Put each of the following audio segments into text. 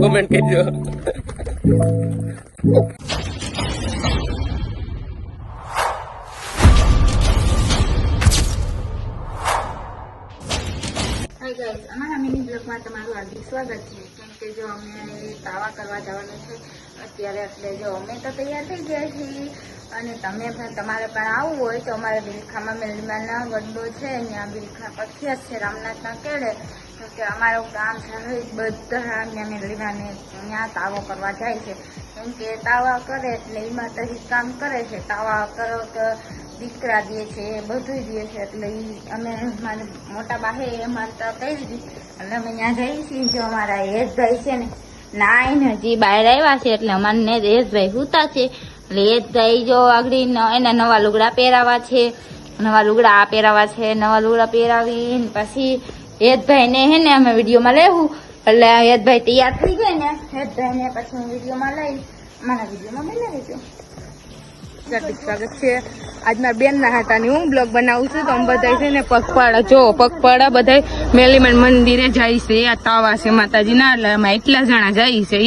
Comment કરજો. અમારા mini બ્લોગમાં તમારું હાર્દિક સ્વાગત છે. કેમ કે જો અમે તાવા કરવા જવાનું છે અત્યારે, એટલે જો અમે તો તૈયાર થઈ ગયા છીએ અને તમે પણ તમારે પણ આવવું હોય તો અમારા બિલખામાં મેલમાના ગડ્ડો છે, ત્યાં બિલખા પ્રખ્યાત છે રામનાથના કેળે. તો કે અમારું ગામ છે બધા ત્યાં મેલમાને ત્યાં તાવો કરવા જાય છે. કેમ કે તાવા કરે એટલે એ માતાજી કામ કરે છે. તાવા કરો તો દીકરા દે છે, બધું દે છે. એટલે અમે મારી મોટા બાહે એ માનતા કરી દીધી એટલે અમે ત્યાં જઈએ છીએ. જો અમારા યશભાઈ છે ને નાઈને હજી બહાર આવ્યા છે, એટલે અમારને યશભાઈ સૂતા છે. એટલે યશભાઈ જો આગળ એના નવા લુગડા પહેરાવા છે, નવા લુગડા પહેરાવા છે. નવા લુગડા પહેરાવીને પછી યશભાઈને હે ને અમે વિડીયોમાં લેવું. એટલે યશભાઈ તૈયાર થઈ જાય ને યશભાઈને પછી હું વિડીયોમાં લઈ અમારા વિડીયોમાં બનાવી દઉં. સ્વાગત છે. આજ મારા બેન ના હાટાની હું બ્લોગ બનાવું છું. તો અમે બધા છે ને પગપાળા જો પગપાળા બધા મેલીમન મંદિરે જાય છે. આ તાવા છે માતાજીના, એટલે અમે એટલા જણા જાય છે.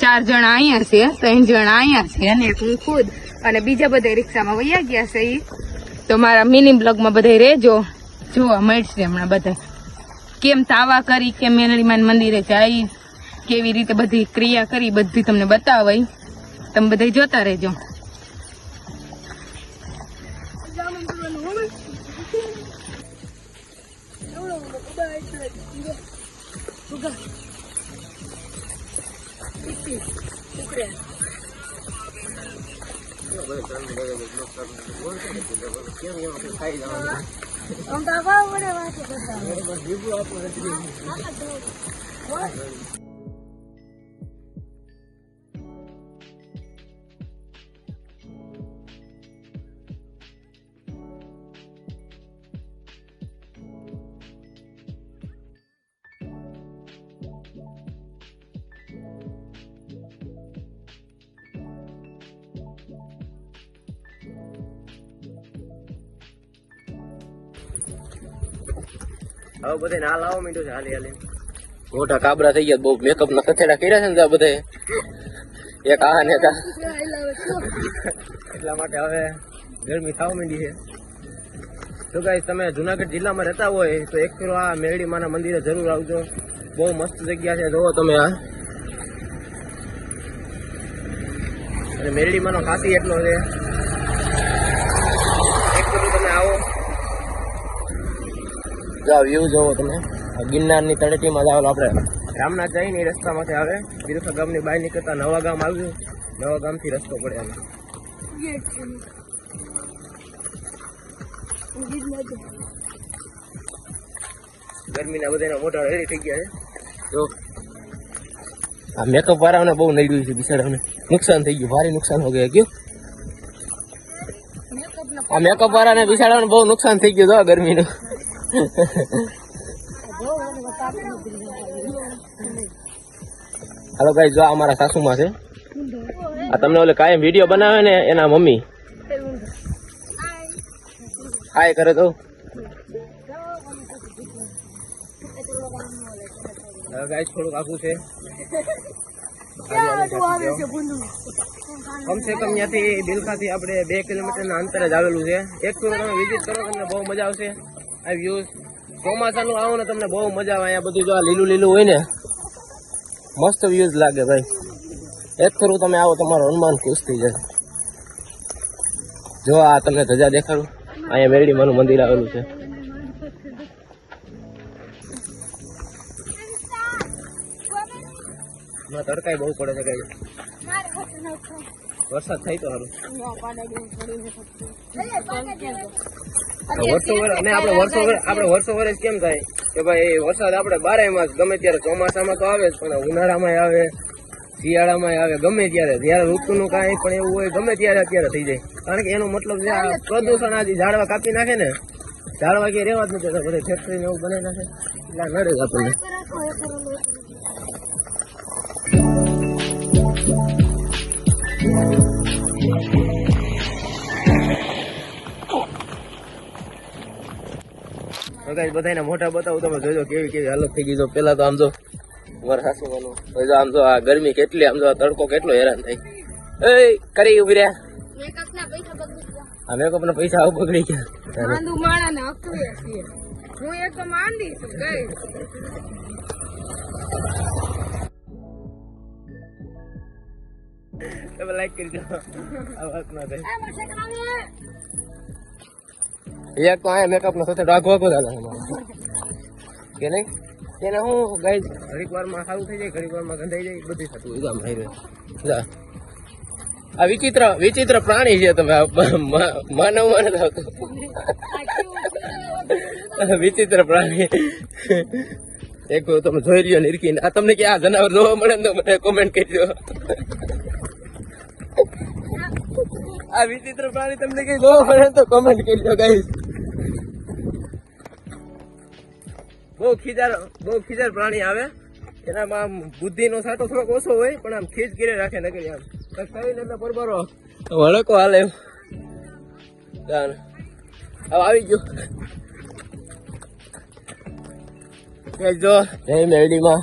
4 જણા અહીંયા છે, 3 જણા અહીંયા છે અને હું ખુદ, અને બીજા બધા રિક્ષામાં વયા ગયા છે. તો મારા મિની બ્લોગમાં બધા રહેજો, જોવા મળશે હમણાં બધા કેમ તાવા કરી, કેમ મેલીમન મંદિરે જાય, કેવી રીતે બધી ક્રિયા કરી, બધી તમને બતાવાય. તમે બધા જોતા રહેજો. હવે બધા ના લાવો મીઠું છે હાલી હાલી. મોટા કાબરા થઈ ગયા, બહુ મેકઅપ ના કથેડા કર્યા છે ને બધા એક આ ને એટલા માટે હવે ગરમી થવા માંડી છે. તો ગાઈસ તમે જુનાગઢ જિલ્લામાં રહેતા હોય તો એક ફેરો આ મેરડી માના મંદિરે જરૂર આવજો. બહુ મસ્ત જગ્યા છે, જોવો તમે આ. અને મેરડી માનો ખાસી એટલો છે, એક ફેરો તમે આવો. વ્યૂ જોવો તમે. ગિરનારની તળેટીમાં જાવ. આપણે રામનાથ જઈને રસ્તામાંથી આવે બિલખા ગામની બહાર નીકળતા નવા ગામ આવ્યું. નવા ગામથી રસ્તો પડે અમે. ગરમીના બધાના મોટા રેડી થઈ ગયા છે. જો આ મેકઅપ વાળાને બહુ નડ્યું છે, બિચારાને નુકસાન થઈ ગયું, ભારે નુકસાન હો ગયા. કયું આ મેકઅપ વાળાને બિચારાને બહુ નુકસાન થઈ ગયું ગરમીનું. હાલો ગાઈસ, જો અમારા સાસુમાં છે. આ તમને ઓલે કાયમ વિડીયો બનાવે ને એના મમ્મી હાય કરે તો. ગાઈસ થોડુંક આખું છે, કમસે કમ ત્યાંથી બિલખાથી આપણે 2 કિલોમીટરના અંતરે જ આવેલું છે. એક ફેરો તમે વિઝિટ કરો, તમને બહુ મજા આવશે. આ વ્યૂઝ ચોમાસાનું આવો ને તમને બહુ મજા આવે. અહીંયા બધું જો લીલું લીલું હોય ને મસ્ત વ્યૂઝ લાગે ભાઈ. એક ફેરું તમે આવો, તમારો હનુમાન ખુશ થઈ જાય. જો આ તમને ધજા દેખાડું, અહીંયા મેરડી માનું મંદિર આવેલું છે. તડકાઈ બહુ પડે છે કઈ. વરસાદ થાય તો સારું. વર્ષો વર્ષ કેમ થાય કે ભાઈ વરસાદ આપણે 12 માસ ગમે ત્યારે, ચોમાસામાં તો આવે જ પણ ઉનાળામાં આવે, શિયાળામાં આવે, ગમે ત્યારે જયારે ઋતુનું કાંઈ પણ એવું હોય ગમે ત્યારે અત્યારે થઈ જાય. કારણ કે એનો મતલબ છે આ પ્રદૂષણ. આજે ઝાડવા કાપી નાખે ને, ઝાડવા કે રેવા જ નથી, બધે ફેક્ટરી ને એવું બનાવી નાખે એટલે નડે જ આપણને. તો ગાઈસ બધાને મોઢા બતાવું તમે જોજો કેવી કેવી હાલત થઈ ગઈ. જો પેલા તો આમ જો મારા સાસુમાનું પછી જો આમ જો આ ગરમી કેટલી, આમ જો આ તડકો કેટલો હેરાન થાય. એ કરી ઉભી રહ્યા આ મેકઅપ ના પૈસા આવું બગડી ગયા. માંદુ માણા ને અકવે છીએ. હું એક તો માંદી છું ગઈ. તમે લાઈક કરી દો આ વાત ના થાય. એક તો આયા મેકઅપ નો સાથે ડાઘો વાગો ચાલે કે નહીં એને હું ગાઈસ ઘડીક વાર માં સારું થઈ જાય, ઘડીક વાર માં ગંધાઈ જાય, બધી થતું હોય. આમ હાઈવે આ વિચિત્ર પ્રાણી છે. તમે માનવ માને આવતો વિચિત્ર પ્રાણી એક તમે જોઈ રહ્યો નિરખીને. આ તમને કે આ જનાવર જોવા મળે ને તો મને કોમેન્ટ કરી દો. આ વિચિત્ર પ્રાણી તમને કઈ જોવા મળે તો કોમેન્ટ કરી દો ગાઈસ. બહુ ખીજાર પ્રાણી આવે. એનામાં આમ બુદ્ધિ નો સાટો થોડોક ઓછો હોય પણ આમ ખીજ ગીરે રાખે નકરી આમ એટલે પરબારો વળકો હાલે એમ. હવે આવી ગયું જો જય મેરડીમાં.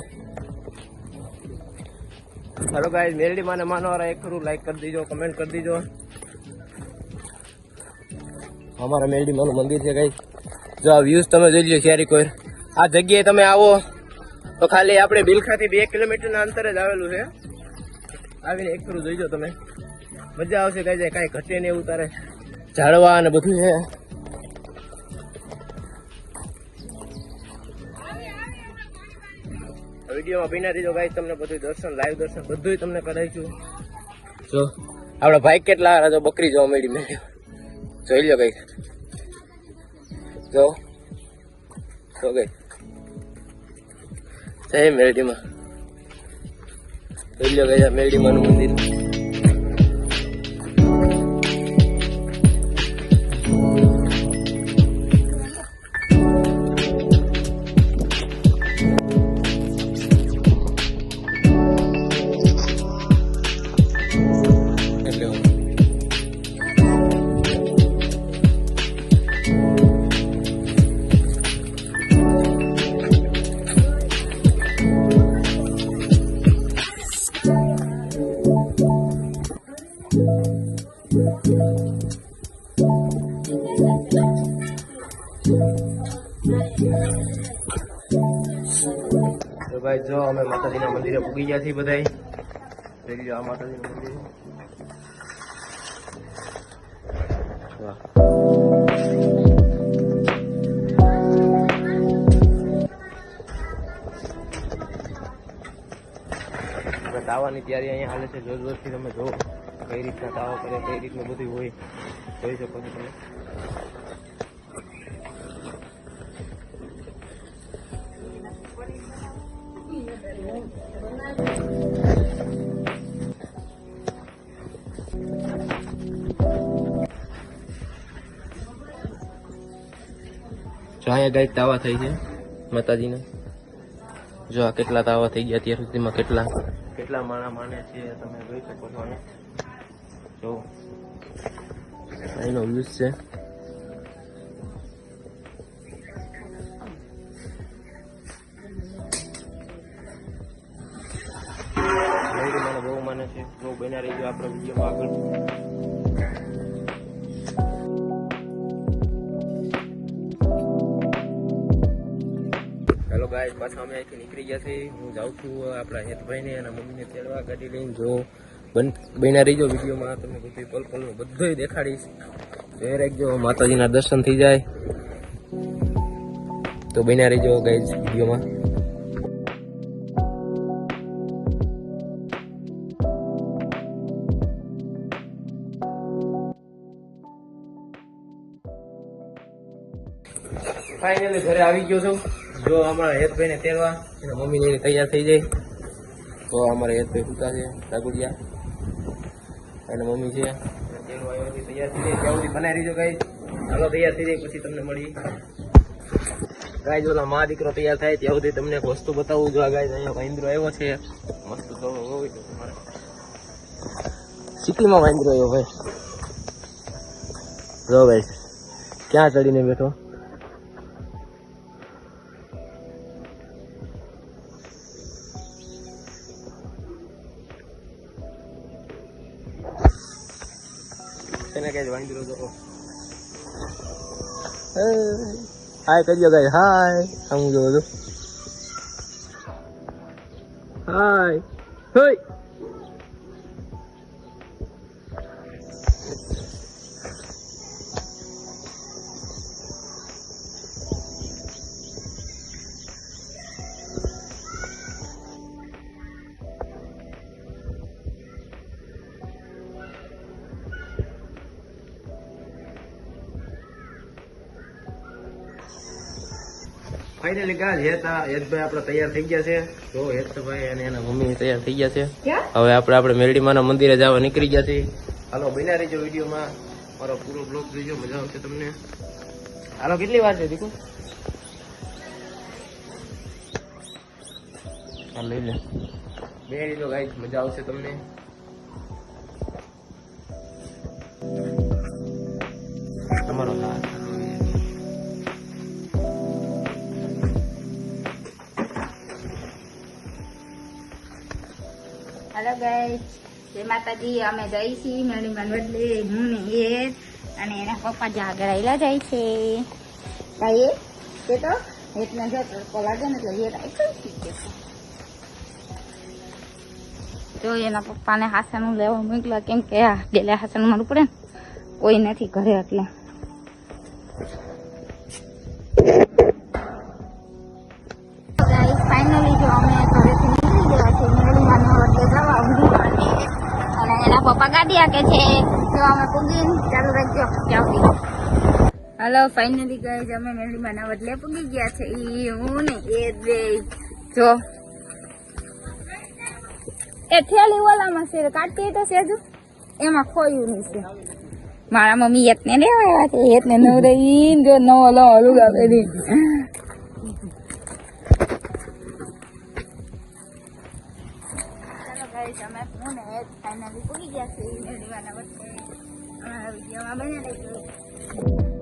હાલો ગાઈસ મેરડીમાં ને માનવાળા એક ખરું લાઈક કરી દીજો, કમેન્ટ કરી દીજો. અમારા મેરડીમાં નું મંદિર છે ગાઈસ. જો આ વ્યૂઝ તમે જોઈ લો ક્યારેક કોઈ આ જગ્યાએ તમે આવો તો ખાલી આપણે બિલખાથી 2 કિલોમીટરના અંતરે જ આવેલું છે. આવીને એક ખરું જોઈજો તમે, મજા આવશે ગાઈસ. કાંઈ ઘટે નહીં એવું તારે ઝાડવા અને બધું છે. વિડીયોમાં બિના દીજો ગાઈસ, તમને બધું દર્શન લાઈવ દર્શન બધું તમને કરાવીશું. જો આપડા ભાઈ કેટલા જો બકરી જોવા મળી મેં જોઈ લો ગાઈસ. જો તો ગઈ જય મેરડીમાં જોઈ લો ગાઈસ મેરડીમાં નું મંદિર. તો ભાઈ જો અમે માતાજીના મંદિરે પૂગી ગયા છીએ બધા. જોઈ લો આ માતાજીનું મંદિર. વાહ તાવાની તૈયારી અહીંયા હાલે છે. જોર જોરથી તમે જો કઈ રીતના તાવો કરે, કઈ રીતનું બધું હોય જોઈ શકો છો તમે. જો અહીંયા ગાઈસ તાવા થઈ છે માતાજીને. જો આ કેટલા તાવા થઈ ગયા અત્યાર સુધીમાં, કેટલા માણા માને છે તમે જોઈ શકો છો. જો અહીંનો વ્યૂઝ છે. મને બહુ માને છે. બહુ બન્યા રહી ગયો આપણા વિડીયોમાં આગળ. હેલો ગાઈસ, પાછા અમે અહીંથી નીકળી ગયા છીએ. હું જાઉં છું આપણા હેતભાઈને અને મમ્મીને તેડવા ગાડી લઈને. જો બન્યા રહીજો વિડીયોમાં, તમને બધું પલ પલનું બધું દેખાડીશ. જોઈ રાખજો, માતાજીના દર્શન થઈ જાય તો બન્યા રહીજો ગાઈસ વિડીયોમાં. ફાઇનલી ઘરે આવી ગયો છું. જો અમારા હેતભાઈને તેડવા એના મમ્મીને તૈયાર થઈ જાય. તો અમારા હેતભાઈ પૂતા છે ડાગુડિયા અને મમ્મી છે તેડવા આવ્યાથી તૈયાર થઈ જાય. ત્યાં સુધી બનાવી રહીજો ગાઈસ. ચાલો તૈયાર થઈ જાય પછી તમને મળી. ગાઈસ ઓલા મા દીકરો તૈયાર થાય ત્યાં સુધી તમને એક વસ્તુ બતાવું. જો ગાઈસ અહીંયા વાંદરો આવ્યો છે મસ્ત. તો હોય તો તમારે સિટીમાં વાંદરો આવ્યો ભાઈ. જો ભાઈ ક્યાં ચડીને બેઠો. ગાઈસ વાંદરો જો હાય કરજો ગાઈસ હાય આમ જો બધું હાય હોય ફાઇનલી ગાઈસ હેતભાઈ આપણે તૈયાર થઈ ગયા છે જો હેતભાઈ અને એના મમ્મી તૈયાર થઈ ગયા છે હવે આપણે મેરડીમાના મંદિરે જવા નીકળી ગયા છે હાલો બન્યા રહેજો વિડીયોમાં મારો પૂરો બ્લોગ જોજો મજા આવશે તમને હાલો કેટલી વાર છે દીકુ હાલ લઈ લે બે રીતો ગાઈસ મજા આવશે તમને તમારો હાથ હેલો ગાઈસ જય માતાજી અમે જઈશી મેરડીમાન બદલે હું ને હેત અને એના પપ્પા જાગર આવેલા જાય છે ભાઈ કે તો હેતને જો તડકો લાગે ને એટલે હેત આવી શીખે છે જો એના પપ્પાને હાસાનું લેવા મોકલા કેમ કે આ ડેલે હાસાનું મારું પડે ને કોઈ નથી ઘરે એટલે ફાઇનલી જો અમે ઘરેથી નીકળી ગયા છે મેરડીમાન વડે જવા અને એના પપ્પા ગાડી આકે છે જો અમે પૂગી ચાલુ રાખજો ચાવતી હાલો ફાઇનલી ગાઈસ અમે મેરડીમાન વડલે પૂગી ગયા છે ઈ હું ને એ બે જો એ થેલી ઓલામાં છે કાઢતી તો સેજુ એમાં ખોયું નહીં છે મારા મમ્મી એકને લેવા આવ્યા છે એકને નવરી જો નવો લો લુગા પહેરી અમે હું ને ફાઇનલી પૂરી ગયા છે મેરડીમાના વચ્ચે અમારા વિડીયોમાં બને રહેજો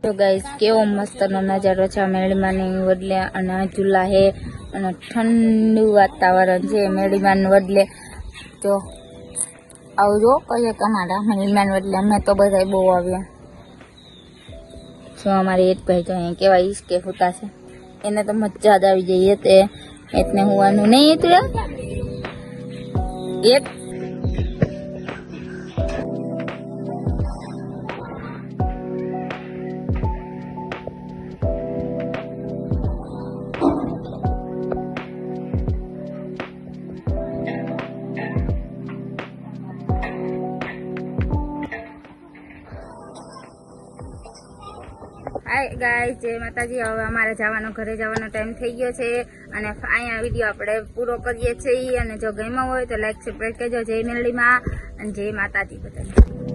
તો ગાઈસ કેવો મસ્તનો નજારો છે મેરડીમાની વડલે અને ઝૂલા હે અને ઠંડુ વાતાવરણ છે મેરડીમાન વડલે તો આવજો કહીએ તમારા મેરડીમાન વડલે અમે તો બધા બહુ આવ્યા જો અમારે એક ભાઈ તો અહીંયા કેવા ઈસકે હોતા છે એને તો મજા જ આવી જઈએ તે એટલે હોવાનું નહીં હતું એક હાય ગાઈસ જય માતાજી હવે અમારે જવાનો ઘરે જવાનો ટાઈમ થઈ ગયો છે અને અહીંયા વિડીયો આપણે પૂરો કરીએ છીએ અને જો ગમ્યો હોય તો લાઈક સબસ્ક્રાઈબ કરજો જય મેરડીમાં અને જય માતાજી બધાને